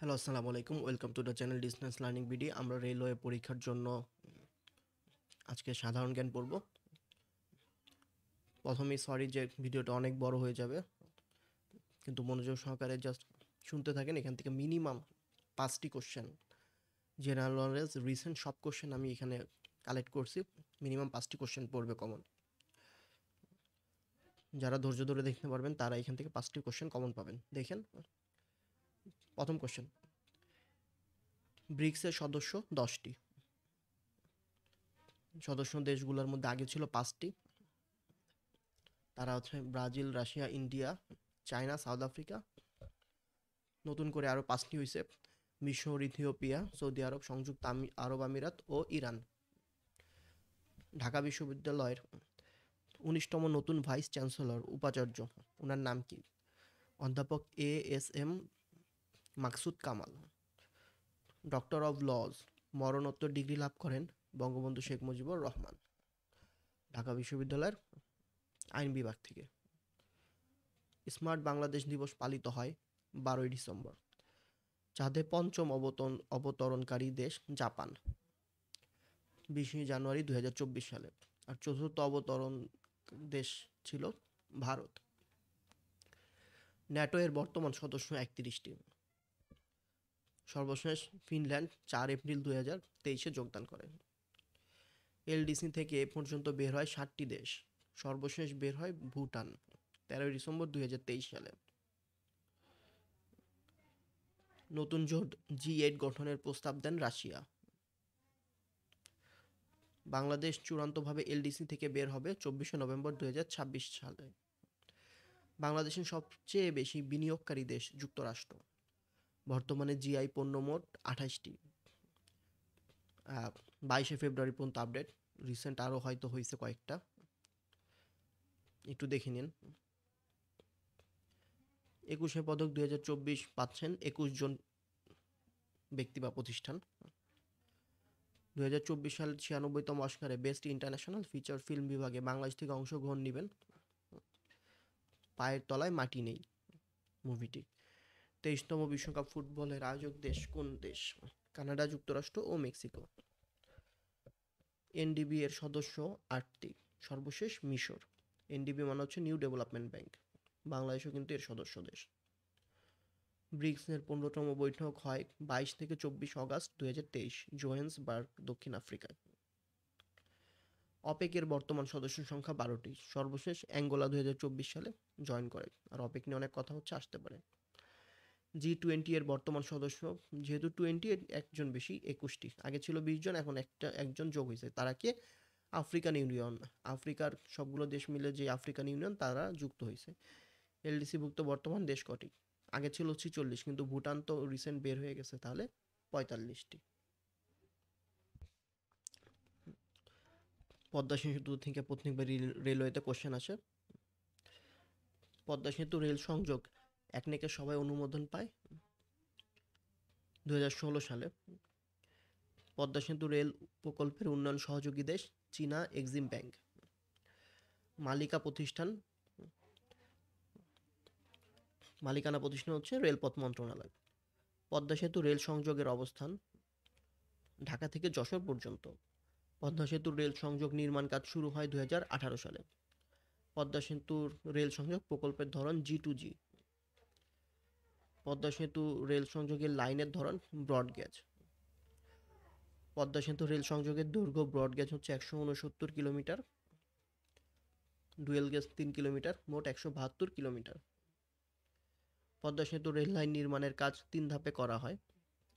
Hello, আসসালামু আলাইকুম। Welcome to the channel distance learning BD. আমরা রেলওয়ে পরীক্ষার জন্য আজকে সাধারণ জ্ঞান পড়ব। প্রথমেই সরি যে ভিডিওটা অনেক বড় হয়ে যাবে, কিন্তু মনোযোগ সহকারে জাস্ট শুনতে থাকেন। এখান থেকে মিনিমাম 5টি কোশ্চেন, জেনারেল নলেজ, রিসেন্ট সব কোশ্চেন আমি এখানে কালেক্ট করছি। মিনিমাম 5টি কোশ্চেন পড়বে কমন। যারা ধৈর্য ধরে দেখতে পারবেন তারা এখান থেকে 5টি কোশ্চেন কমন পাবেন। দেখেন, প্রথম কোশ্চেন, ব্রিক্সের সদস্য 10টি। সদস্য দেশগুলোর মধ্যে আগে ছিল 5টি। তারা হচ্ছে Brazil, Russia, India, China, south Africa. নতুন করে আরও 5টি হয়েছে, মিশর, ইথিওপিয়া, সৌদি আরব, সংযুক্ত আরব আমিরাত ও ইরান। ঢাকা বিশ্ববিদ্যালয়ের 19তম নতুন ভাইস চ্যান্সেলর উপাচার্য, ওনার নাম কি? অধ্যাপক ASM Maksud Kamal. Doctor of laws, মরণোত্তর ডিগ্রি লাভ করেন বঙ্গবন্ধু শেখ মুজিবুর রহমান, ঢাকা বিশ্ববিদ্যালয়ের আইন বিভাগ থেকে। স্মার্ট বাংলাদেশ দিবস পালিত হয় 12ই ডিসেম্বর। চাঁদে পঞ্চম অবতরণকারী দেশ জাপান, 20ই জানুয়ারি 2024 সালে। আর চতুর্থ অবতরণ দেশ ছিল ভারত। ন্যাটো এর বর্তমান সদস্য 31টি। সর্বশেষ ফিনল্যান্ড 4 এপ্রিল 2023 যোগদান করে। এলডিসি থেকে এ পর্যন্ত বের হয় 7টি দেশ। সর্বশেষ বের হয় ভুটান 13ই ডিসেম্বর 2023 সালে। নতুন জোট G8 গঠনের প্রস্তাব দেন রাশিয়া। বাংলাদেশ চূড়ান্তভাবে এলডিসি থেকে বের হবে 24শে নভেম্বর 2026 সালে। বাংলাদেশের সবচেয়ে বেশি বিনিয়োগকারী দেশ যুক্তরাষ্ট্র। বর্তমানে জিআই পণ্য মোট 28টি। 22শে ফেব্রুয়ারি পর্যন্ত আপডেট, রিসেন্ট আরও হয়তো হয়েছে কয়েকটা, একটু দেখে নিন। 21শে পদক 2024 পাচ্ছেন 21 জন ব্যক্তি বা প্রতিষ্ঠান। 2024 সালের 96তম অস্কারে বেস্ট ইন্টারন্যাশনাল ফিচার ফিল্ম বিভাগে বাংলাদেশ থেকে অংশগ্রহণ নেবেন পায়ের তলায় মাটি নেই মুভিটি। 23তম বিশ্বকাপ ফুটবলের আয়োজক দেশ কোন দেশ? কানাডা, যুক্তরাষ্ট্র ও মেক্সিকো। এনডিবি এর সদস্য 8টি। সর্বশেষ মিশর। এনডিবি মানে হচ্ছে নিউ ডেভেলপমেন্ট ব্যাংক। বাংলাদেশও কিন্তু এর সদস্য দেশ। ব্রিক্সের 15তম বৈঠক হয় 22 থেকে 24 আগস্ট 2023 জোহেন্সবার্গ, দক্ষিণ আফ্রিকায়। অপেকের বর্তমান সদস্য সংখ্যা 12টি। সর্বশেষ অ্যাঙ্গোলা 2024 সালে জয়েন করে। আর অপেক নিয়ে অনেক কথা হচ্ছে, আসতে পারে। G20 এর বর্তমান সদস্য, যেহেতু 20 এর একজন বেশি, 21টি। আগে ছিল 20 জন, এখন একজন যোগ হয়েছে। তারা কে? African union. আফ্রিকার সবগুলো দেশ মিলে যে আফ্রিকান ইউনিয়ন, তারা যুক্ত হয়েছে। এলডিসি ভুক্ত বর্তমান দেশ কটি? আগে ছিল 46, কিন্তু ভুটান তো রিসেন্ট বের হয়ে গেছে, তাহলে 45টি। পদ্মা সেতু থেকে প্রত্যেকবার রেলওয়েতে কোশ্চেন আসে। পদ্মা সেতু রেল সংযোগ একনেকে সবাই অনুমোদন পায় 2016 সালে। পদ্মা সেতু রেল প্রকল্পের উন্নয়ন সহযোগী দেশ চীনা এক্সিম ব্যাংক। মালিকানা প্রতিষ্ঠান হচ্ছে রেলপথ মন্ত্রণালয়। পদ্মা সেতু রেল সংযোগের অবস্থান ঢাকা থেকে যশোর পর্যন্ত। পদ্মা সেতুর রেল সংযোগ নির্মাণ কাজ শুরু হয় 2018 সালে। পদ্মা সেতুর রেল সংযোগ প্রকল্পের ধরন G2G। পদ্মা সেতু রেল সংযোগের লাইনের ধরন ব্রডগেজ। পদ্মা সেতু রেল সংযোগের দৈর্ঘ্য ব্রডগেজ হচ্ছে 169 কিলোমিটার, ডুয়েল গেজ 3 কিলোমিটার, মোট 172 কিলোমিটার। পদ্মা সেতু রেল লাইন নির্মাণের কাজ 3 ধাপে করা হয়।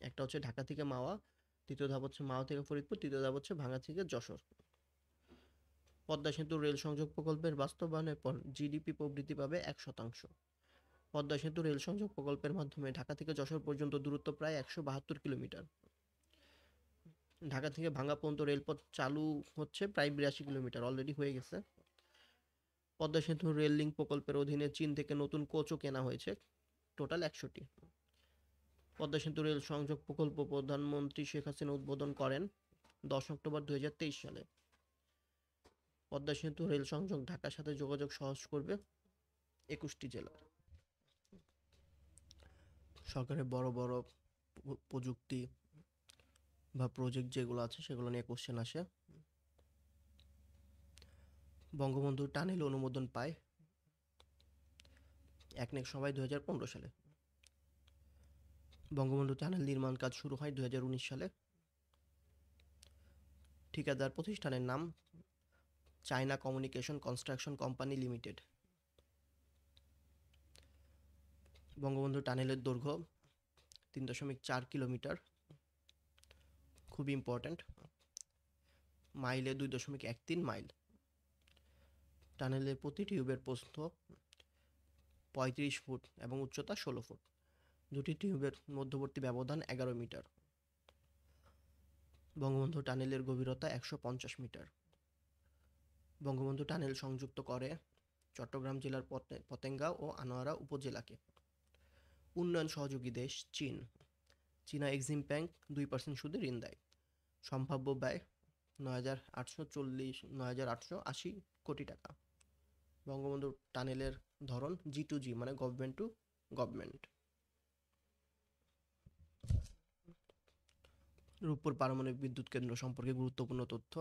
একটা হচ্ছে ঢাকা থেকে মাওয়া, দ্বিতীয় ধাপ হচ্ছে মাওয়া থেকে ফরিদপুর, তৃতীয় ধাপ হচ্ছে ভাঙ্গা থেকে যশোর। পদ্মা সেতু রেল সংযোগ প্রকল্পের বাস্তবায়নের পর জিডিপি প্রবৃদ্ধি পাবে 1%। পদ্মা সেতু রেল সংযোগ প্রকল্পের মাধ্যমে ঢাকা থেকে যশোর পর্যন্ত দূরত্ব প্রায় 172 কিলোমিটার। ঢাকা থেকে ভাঙ্গা পর্যন্ত রেলপথ চালু হচ্ছে প্রায় 82 কিলোমিটার, অলরেডি হয়ে গেছে। পদ্মা সেতু রেল লিঙ্ক প্রকল্পের অধীনে চীন থেকে নতুন কোচও কেনা হয়েছে, টোটাল 100টি। পদ্মা সেতু রেল সংযোগ প্রকল্প প্রধানমন্ত্রী শেখ হাসিনা উদ্বোধন করেন 10 অক্টোবর 2023 সালে। পদ্মা সেতু রেল সংযোগ ঢাকার সাথে যোগাযোগ সহজ করবে 21টি জেলা। সরকারের বড় বড় প্রযুক্তি বা প্রজেক্ট যেগুলো আছে সেগুলো নিয়ে কোশ্চেন আসে। বঙ্গবন্ধু টানেল অনুমোদন পায় একনেক সভায় 2015 সালে। বঙ্গবন্ধু টানেল নির্মাণ কাজ শুরু হয় 2019 সালে। ঠিকাদার প্রতিষ্ঠানের নাম China communication construction company limited. Bangabandhu টানেলের দৈর্ঘ্য 3.4 কিলোমিটার, খুব ইম্পর্ট্যান্ট। মাইলে 2.13 মাইল। টানেলের প্রতি টিউবের প্রস্থ 35 ফুট এবং উচ্চতা 16 ফুট। দুটি টিউবের মধ্যবর্তী ব্যবধান 11 মিটার। বঙ্গবন্ধু টানেলের গভীরতা 150 মিটার। বঙ্গবন্ধু টানেল সংযুক্ত করে চট্টগ্রাম জেলার পতেঙ্গা ও আনোয়ারা উপজেলাকে। উন্নয়ন সহযোগী দেশ চীন। চীনা এক্সিম ব্যাংক 2% সুদে ঋণ দেয়। সম্ভাব্য ব্যয় 9,880 কোটি টাকা। বঙ্গবন্ধু টানেলের ধরন G2G, মানে গভর্নমেন্ট টু গভর্নমেন্ট। রূপপুর পারমাণবিক বিদ্যুৎ কেন্দ্র সম্পর্কে গুরুত্বপূর্ণ তথ্য।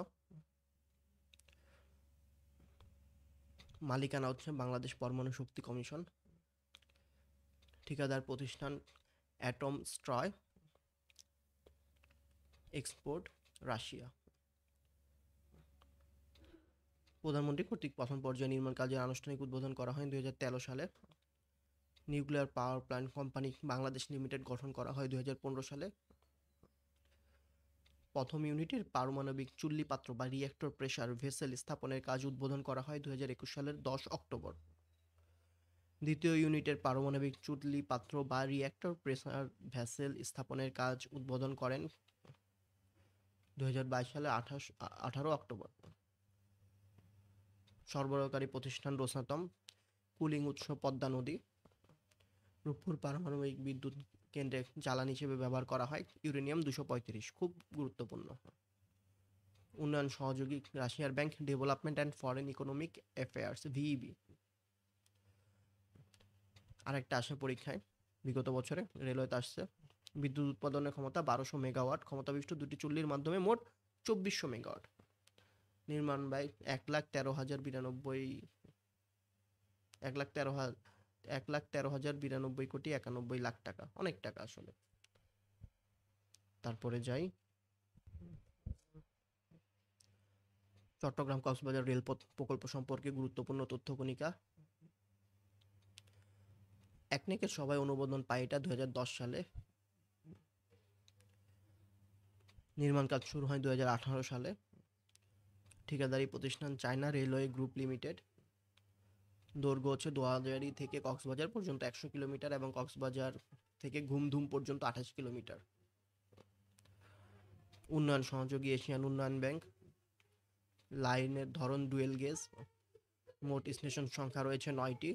মালিকানা হচ্ছে বাংলাদেশ পরমাণু শক্তি কমিশন। ঠিকাদার প্রতিষ্ঠান অ্যাটম স্ট্রয়, এক্সপোর্ট রাশিয়া। প্রধানমন্ত্রী কর্তৃক প্রথম পর্যায়ে নির্মাণ কাজের আনুষ্ঠানিক উদ্বোধন করা হয় 2013 সালে। Nuclear power plant company Bangladesh limited গঠন করা হয় 2015 সালে। প্রথম ইউনিটের পারমাণবিক চুল্লি পাত্র বা রিঅ্যাক্টর প্রেসার ভেসেল স্থাপনের কাজ উদ্বোধন করা হয় 2021 সালের 10 অক্টোবর। দ্বিতীয় ইউনিটের পারমাণবিক চুল্লি পাত্র বা রিঅ্যাক্টর প্রেসার ভেসেল স্থাপনের কাজ উদ্বোধন করেন 2022 সালের 18 অক্টোবর। সরবরাহকারী প্রতিষ্ঠান রোসাতম। কুলিং উৎস পদ্মা নদী। রূপপুর পারমাণবিক বিদ্যুৎ কেন্দ্রে জ্বালানি হিসেবে ব্যবহার করা হয় ইউরেনিয়াম 235, খুব গুরুত্বপূর্ণ। উন্নয়ন সহযোগী রাশিয়ার bank development and foreign economic affairs, VEB. আরেকটা আসে পরীক্ষায় বিগত বছরে, রেলওয়েতে আসছে। বিদ্যুৎ উৎপাদনের ক্ষমতা 1200 মেগাওয়াট, ক্ষমতাবিষ্ট দুটি চুল্লির মাধ্যমে মোট 2400 মেগাওয়াট। নির্মাণ ব্যয় 1,13,092 কোটি 91 লাখ টাকা, অনেক টাকা আসলে। তারপরে যাই, চট্টগ্রাম কক্সবাজার রেলপথ প্রকল্প সম্পর্কে গুরুত্বপূর্ণ তথ্য কণিকা। একনেকের সভায় অনুমোদন পায় এটা 2010 সালে। নির্মাণ কাজ শুরু হয় 2018 সালে। ঠিকাদারি প্রতিষ্ঠান চায়না রেলওয়ে গ্রুপ লিমিটেড। দৈর্ঘ্য হচ্ছে দোহাজারী থেকে কক্সবাজার পর্যন্ত 100 কিলোমিটার এবং কক্সবাজার থেকে ঘুমধুম পর্যন্ত 28 কিলোমিটার। উন্নয়ন সহযোগী এশিয়ান উন্নয়ন ব্যাংক। লাইনের ধরন ডুয়েল গেজ। মোট স্টেশন সংখ্যা রয়েছে 9টি।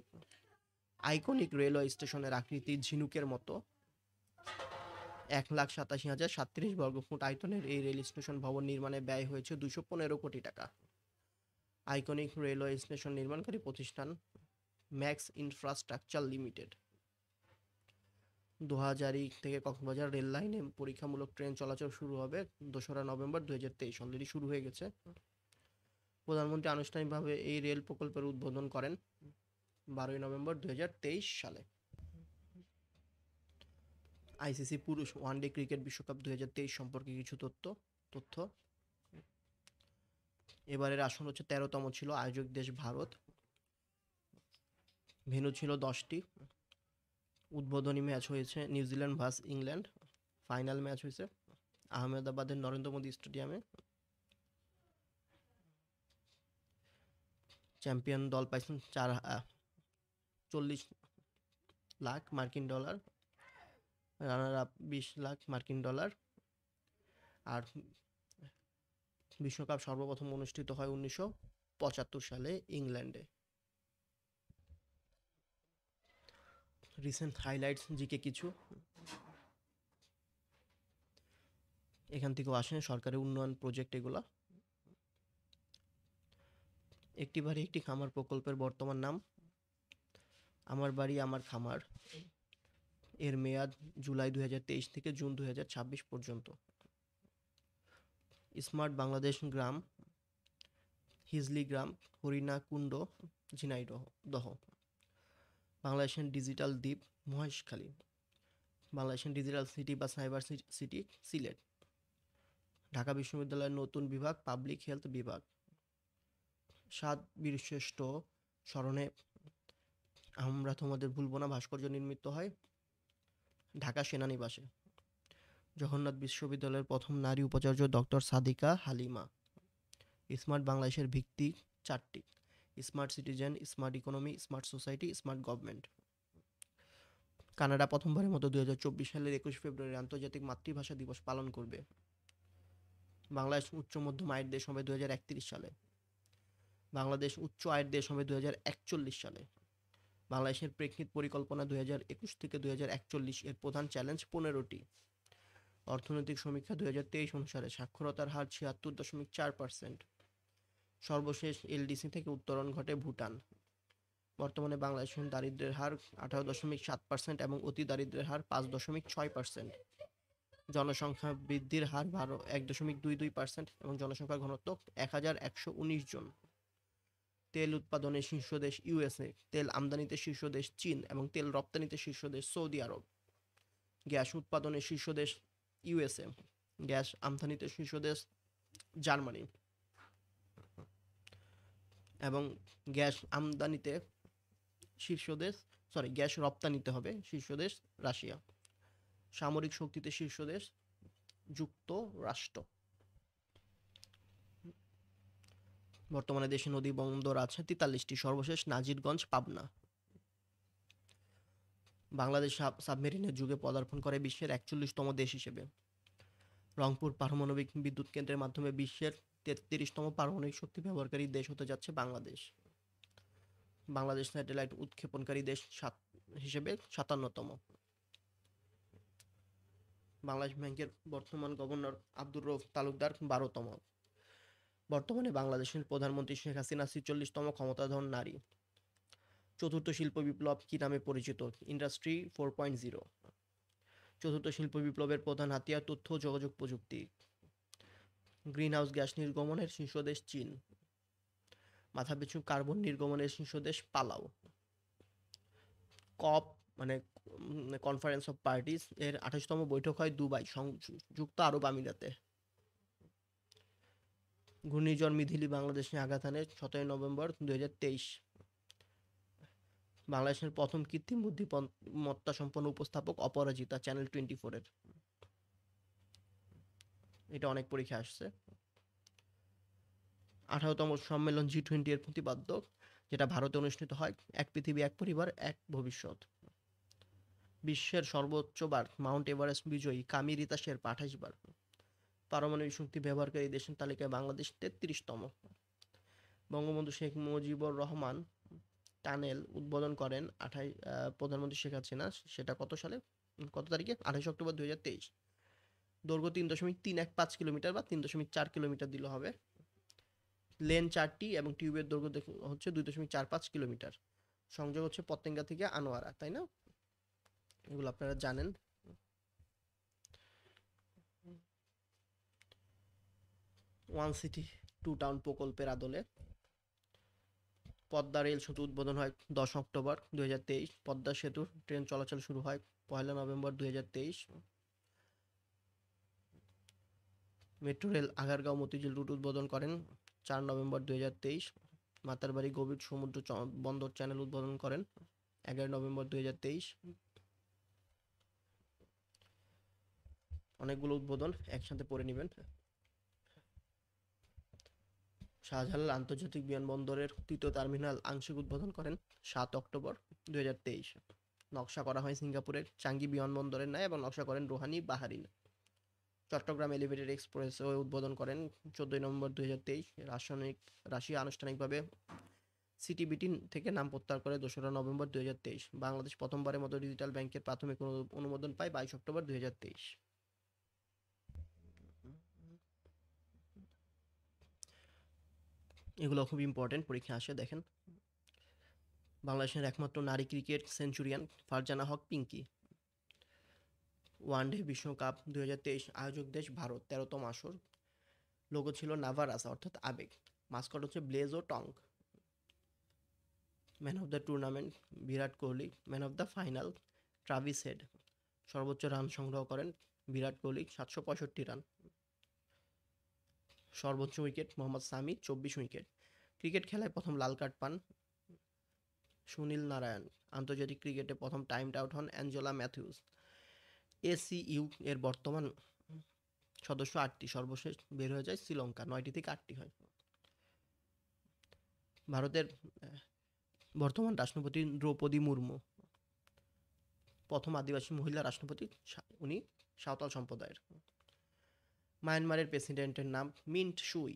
আইকনিক রেলওয়ে স্টেশনের আকৃতি ঝিনুকের মতো। 1,87,037 বর্গফুট আয়তনের এই রেল স্টেশন ভবন নির্মাণে ব্যয় হয়েছে 215 কোটি টাকা। আইকনিক রেলওয়ে স্টেশন নির্মাণকারী প্রতিষ্ঠান ম্যাক্স ইনফ্রাস্ট্রাকচার লিমিটেড। দোহাজারী থেকে কক্সবাজার রেল লাইনে পরীক্ষামূলক ট্রেন চলাচল শুরু হবে 2রা নভেম্বর 2023, অলরেডি শুরু হয়ে গেছে। প্রধানমন্ত্রী আনুষ্ঠানিকভাবে এই রেল প্রকল্পের উদ্বোধন করেন 12 নভেম্বর 2023 সালে। আইসিসি পুরুষ ওয়ানডে ক্রিকেট বিশ্বকাপ 2023 সম্পর্কে কিছু তথ্য। এবারের আসন হচ্ছে 13তম ছিল। আয়োজক দেশ ভারত। ভেন্যু ছিল 10টি। উদ্বোধনী ম্যাচ হয়েছে New Zealand versus England. Final match হয়েছে আহমেদাবাদের নরেন্দ্র মোদী স্টেডিয়ামে। চ্যাম্পিয়ন দল পাইছেন 40 লাখ মার্কিন ডলার। রানার আপ 20 লাখ মার্কিন ডলার। আর বিশ্বকাপ সর্বপ্রথম অনুষ্ঠিত হয় 1975 সালে ইংল্যান্ডে। রিসেন্ট হাইলাইটস জিকে কিছু এখান থেকেও আসে, সরকারি উন্নয়ন প্রজেক্ট এগুলা। একটি বাড়ি একটি খামার প্রকল্পের বর্তমান নাম আমার বাড়ি আমার খামার। এর মেয়াদ জুলাই 2023 থেকে জুন 2026 পর্যন্ত। স্মার্ট বাংলাদেশ গ্রাম, হিজলি গ্রাম, হরিণাকুণ্ড, ঝিনাইদহ। বাংলাদেশের ডিজিটাল দ্বীপ মহেশখালী। বাংলাদেশের ডিজিটাল সিটি বা সাইবার সিটি সিলেট। ঢাকা বিশ্ববিদ্যালয়ের নতুন বিভাগ পাবলিক হেলথ বিভাগ। 7 বীরশ্রেষ্ঠ স্মরণে আমরা তোমাদের ভুলবো না ভাস্কর্য নির্মিত হয় ঢাকা সেনানিবাসে। জগন্নাথ বিশ্ববিদ্যালয়ের প্রথম নারী উপাচার্য ডক্টর সাদিকা হালিমা। স্মার্ট বাংলাদেশের ভিত্তি 4টি: smart citizen, smart economy, smart society, smart government. Canada প্রথমবারের মতো 2024 সালের 21 ফেব্রুয়ারি আন্তর্জাতিক মাতৃভাষা দিবস পালন করবে। বাংলাদেশ উচ্চ মধ্যম আয়ের দেশ হবে 2031 সালে। বাংলাদেশ উচ্চ আয়ের দেশ হবে 2041 সালে। বাংলাদেশের প্রেক্ষিত পরিকল্পনা 2021 থেকে 2041 এর প্রধান চ্যালেঞ্জ 15টি। অর্থনৈতিক সমীক্ষা 2023 অনুসারে সাক্ষরতার হার 76.4%। সর্বশেষ এলডিসি থেকে উত্তরণ ঘটে ভুটান। বর্তমানে বাংলাদেশের দারিদ্র্যের হার 18.7% এবং অতি দারিদ্র্যের হার 5.6%। জনসংখ্যা বৃদ্ধির হার 1.22% এবং জনসংখ্যা ঘনত্ব 1119 জন। তেল উৎপাদনে শীর্ষ দেশ ইউএসএ, তেল আমদানিতে শীর্ষ দেশ চীন এবং তেল রপ্তানিতে শীর্ষ দেশ সৌদি আরব। গ্যাস উৎপাদনে শীর্ষ দেশ ইউএসএ, গ্যাস আমদানিতে শীর্ষ দেশ জার্মানি এবং গ্যাস আমদানিতে শীর্ষ দেশ গ্যাস রপ্তানিতে হবে শীর্ষ দেশ রাশিয়া। সামরিক শক্তিতে শীর্ষ দেশ যুক্তরাষ্ট্র। বর্তমানে দেশে নদী বন্দর আছে 43টি। সর্বশেষ নাজিরগঞ্জ, পাবনা। বাংলাদেশ সাবমেরিনের যুগে পদার্পণ করে বিশ্বের 41তম দেশ হিসেবে। রংপুর পারমাণবিক বিদ্যুৎ কেন্দ্রের মাধ্যমে বিশ্বের 33তম পারমাণবিক শক্তি ব্যবহারকারী দেশ হতে যাচ্ছে বাংলাদেশ। বাংলাদেশ স্যাটেলাইট উৎক্ষেপণকারী দেশ হিসেবে 57তম। বাংলাদেশ ব্যাংকের বর্তমান গভর্নর আব্দুর রউফ তালুকদার 12তম। বর্তমানে বাংলাদেশের প্রধানমন্ত্রী শেখ হাসিনা 46তম ক্ষমতাধর নারী। চতুর্থ শিল্প বিপ্লব কি নামে পরিচিত? ইন্ডাস্ট্রি 4.0। চতুর্থ শিল্প বিপ্লবের প্রধান হাতিয়ার তথ্য ও যোগাযোগ প্রযুক্তি। গ্রিনহাউস গ্যাস নির্গমনের শীর্ষ দেশ চীন। মাথাপিছু কার্বন নির্গমনের শীর্ষ দেশ Palau. COP conference of parties এর 28তম বৈঠক হয় দুবাই, সংযুক্ত আরব আমিরাতে। ঘূর্ণিঝড় মিথিলি বাংলাদেশে আঘাত হানে 17 নভেম্বর 2023। বাংলাদেশের প্রথম কৃত্রিম বুদ্ধিমত্তা সম্পন্ন উপস্থাপক অপরাজিতা, চ্যানেল 24-এর। এটা অনেক পরীক্ষা আসছে। 18তম সম্মেলন G20 এর প্রতিপাদ্য, যেটা ভারতে অনুষ্ঠিত হয়। এক পৃথিবী, এক পরিবার, এক ভবিষ্যৎ। বিশ্বের সর্বোচ্চ বার মাউন্ট এভারেস্ট বিজয়ী কামি রিতা শেরপা 28 বার। পারমাণবিক শক্তি ব্যবহারকারী দেশের তালিকায় বাংলাদেশ 33তম। বঙ্গবন্ধু শেখ মুজিবুর রহমান টানেল উদ্বোধন করেন প্রধানমন্ত্রী শেখ হাসিনা। সেটা কত তারিখে? 28 অক্টোবর 2023। দৈর্ঘ্য 3.315 কিলোমিটার বা 3.4 কিলোমিটার দিলে হবে। লেন 4টি এবং টিউবের দৈর্ঘ্য হচ্ছে 2.45 কিলোমিটার। সংযোগ হচ্ছে পতেঙ্গা থেকে আনোয়ারা, তাই না? এগুলো আপনারা জানেন। ওয়ান সিটি টু টাউন প্রকল্পের আদলে পদ্মা রেল সেতু উদ্বোধন হয় 10 অক্টোবর 2023। পদ্মা সেতু ট্রেন চলাচল শুরু হয় 1 November 2023। Metro rail Agargaon Motijheel route উদ্বোধন করেন 4 নভেম্বর 2023। মাতারবাড়ি গভীর সমুদ্র বন্দর চ্যানেল উদ্বোধন করেন 11 নভেম্বর 2023। অনেকগুলো উদ্বোধন একসাথে পড়ে নেবেন। শাহজালাল আন্তর্জাতিক বিমানবন্দরের 3য় টার্মিনাল আংশিক উদ্বোধন করেন 7 অক্টোবর 2023। নকশা করা হয় সিঙ্গাপুরের চাঙ্গি বিমানবন্দরের ন্যায় এবং নকশা করেন রোহানি বাহারিন। চট্টগ্রাম এলিভেটেড এক্সপ্রেসওয়ে উদ্বোধন করেন 14 নভেম্বর 2023। রাশিয়া আনুষ্ঠানিকভাবে সিটিবিটি থেকে নাম প্রত্যাহার করে 2 নভেম্বর 2023। বাংলাদেশ প্রথমবারের মতো ডিজিটাল ব্যাংকের প্রাথমিক অনুমোদন পায় 22 অক্টোবর 2023। এগুলো খুব ইম্পর্টেন্ট, পরীক্ষা আসে। দেখেন, বাংলাদেশের একমাত্র নারী ক্রিকেট সেঞ্চুরিয়ান ফারজানা হক পিঙ্কি। ওয়ানডে বিশ্বকাপ 2023 আয়োজক দেশ ভারত, 13তম আসর। লোগো ছিল নাভারাসা অর্থাৎ আবেগ। মাস্কট হচ্ছে ব্লেজ ও Tonk. Man of the tournament Virat Kohli. Man of the final Travis Head. সর্বোচ্চ রান সংগ্রহ করেন বিরাট কোহলি 765 রান। সর্বোচ্চ wicket Mohammad Shami 24 wicket. Cricket খেলায় প্রথম লাল কার্ড পান সুনীল নারায়ণ। আন্তর্জাতিক ক্রিকেটে প্রথম টাইমড আউট হন অ্যাঞ্জেলা ম্যাথিউস। এসিইউ এর বর্তমান সদস্য 8টি, সর্বশেষ বের হয়ে যায় শ্রীলঙ্কা, 9টি থেকে 8টি হয়। ভারতের বর্তমান রাষ্ট্রপতি দ্রৌপদী মুর্মু। প্রথম আদিবাসী মহিলা রাষ্ট্রপতি, উনি সাঁওতাল সম্প্রদায়ের। মায়ানমারের প্রেসিডেন্টের নাম মিন্ট সুই।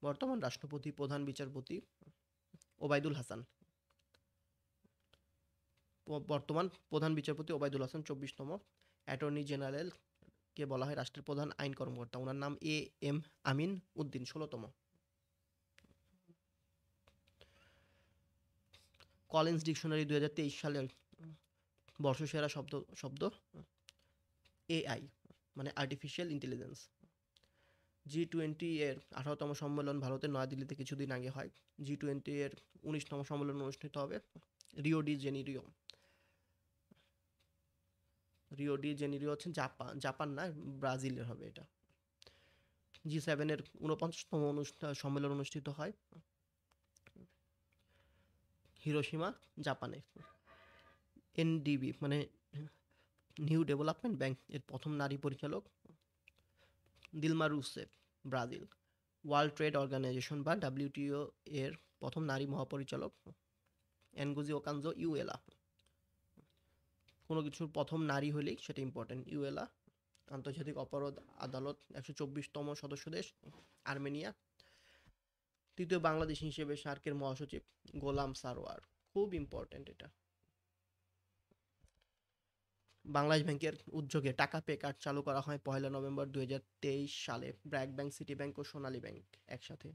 বর্তমান রাষ্ট্রপতি প্রধান বিচারপতি ওবায়দুল হাসান। বর্তমান প্রধান বিচারপতি ওবায়দুল হাসান 24তম। অ্যাটর্নি জেনারেল কে বলা হয় রাষ্ট্রের প্রধান আইন কর্মকর্তা, ওনার নাম M Amin Uddin, 16তম। Collins dictionary 2023 সালের বর্ষসেরা শব্দ এআই, মানে আর্টিফিশিয়াল ইন্টেলিজেন্স। G20 এর 18তম সম্মেলন ভারতের নয়াদিল্লিতে কিছুদিন আগে হয়। G20 এর 19তম সম্মেলন অনুষ্ঠিত হবে রিও ডি জেনিরিও। রিও ডি জেনিরিও হচ্ছে জাপান না, ব্রাজিলের হবে এটা। G7 এর 49তম সম্মেলন অনুষ্ঠিত হয় হিরোশিমা, জাপানে। এনডিবি মানে নিউ ডেভেলপমেন্ট ব্যাংক এর প্রথম নারী পরিচালক Dilma Rousseff, Brazil. World Trade Organization বা WTO এর প্রথম নারী মহাপরিচালক এনগোজি ওকানজো, ইউএলা। কোনো কিছুর প্রথম নারী হলেই সেটা ইম্পর্টেন্ট, ইউএলা। আন্তর্জাতিক অপরাধ আদালত 124তম সদস্য দেশ আর্মেনিয়া। তৃতীয় বাংলাদেশী হিসেবে সার্কের মহাসচিব গোলাম সারোয়ার, খুব ইম্পর্টেন্ট এটা। বাংলাদেশ ব্যাংকের উদ্যোগে টাকা পে কার্ড চালু করা হয় 1 নভেম্বর 2023 সালে। ব্র্যাক ব্যাংক, সিটি ব্যাংক ও সোনালী ব্যাংক একসাথে।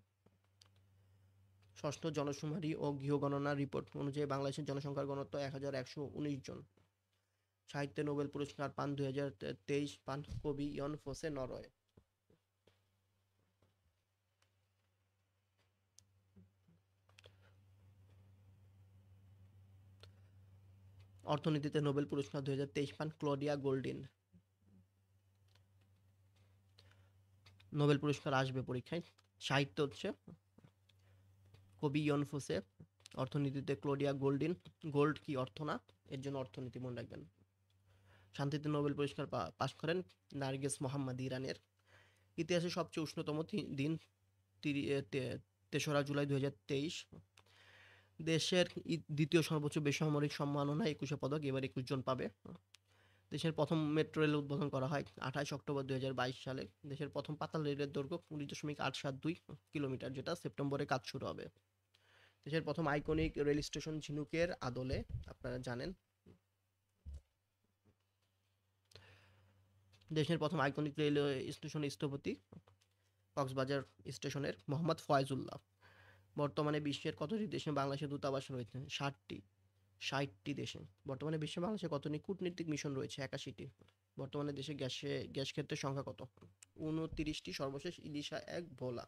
ষষ্ঠ জনশুমারি ও গৃহগণনার রিপোর্ট অনুযায়ী বাংলাদেশের জনসংখ্যার ঘনত্ব 1119 জন। সাহিত্যে নোবেল পুরস্কার পান 2023 পান কবি ইয়ন ফোসে, নরওয়ে। অর্থনীতিতে নোবেল পুরস্কার 2023 পান ক্লডিয়া গোল্ডিন। নোবেল পুরস্কার আসবে পরীক্ষায়। সাহিত্য হচ্ছে কবি ইয়ন ফোসে, অর্থনীতিতে ক্লডিয়া গোল্ডিন। গোল্ড কি অর্থ না, এর জন্য অর্থনীতি মনে রাখবেন। শান্তিতে নোবেল পুরস্কার পাশ করেন নার্গিস মোহাম্মদ, ইরানের। ইতিহাসে সবচেয়ে উষ্ণতম দিন 3রা জুলাই 2023। দেশের দ্বিতীয় সর্বোচ্চ বেসামরিক সম্মাননা 21 পদক, এবার 21 জন পাবে। দেশের প্রথম মেট্রো রেল উদ্বোধন করা হয় 28 অক্টোবর 2022 সালে। দেশের প্রথম পাতাল রেলের দৈর্ঘ্য 19.872 কিলোমিটার, যেটা সেপ্টেম্বরে কাজ শুরু হবে। দেশের প্রথম আইকনিক রেল স্টেশন ঝিনুকের আদলে, আপনারা জানেন। দেশের প্রথম আইকনিক রেল স্টেশনের স্থপতি কক্সবাজার স্টেশনের মোহাম্মদ ফয়জুল্লাহ। বর্তমানে বিশ্বের কতটি দেশে বাংলাদেশের দূতাবাস রয়েছে? 60টি দেশে। বর্তমানে বিশ্বে বাংলাদেশে কতটি কূটনীতিক মিশন রয়েছে? 81টি। বর্তমানে দেশে গ্যাস ক্ষেত্রের সংখ্যা কত? 29টি, সর্বশেষ ইলিশা 1 ভোলা।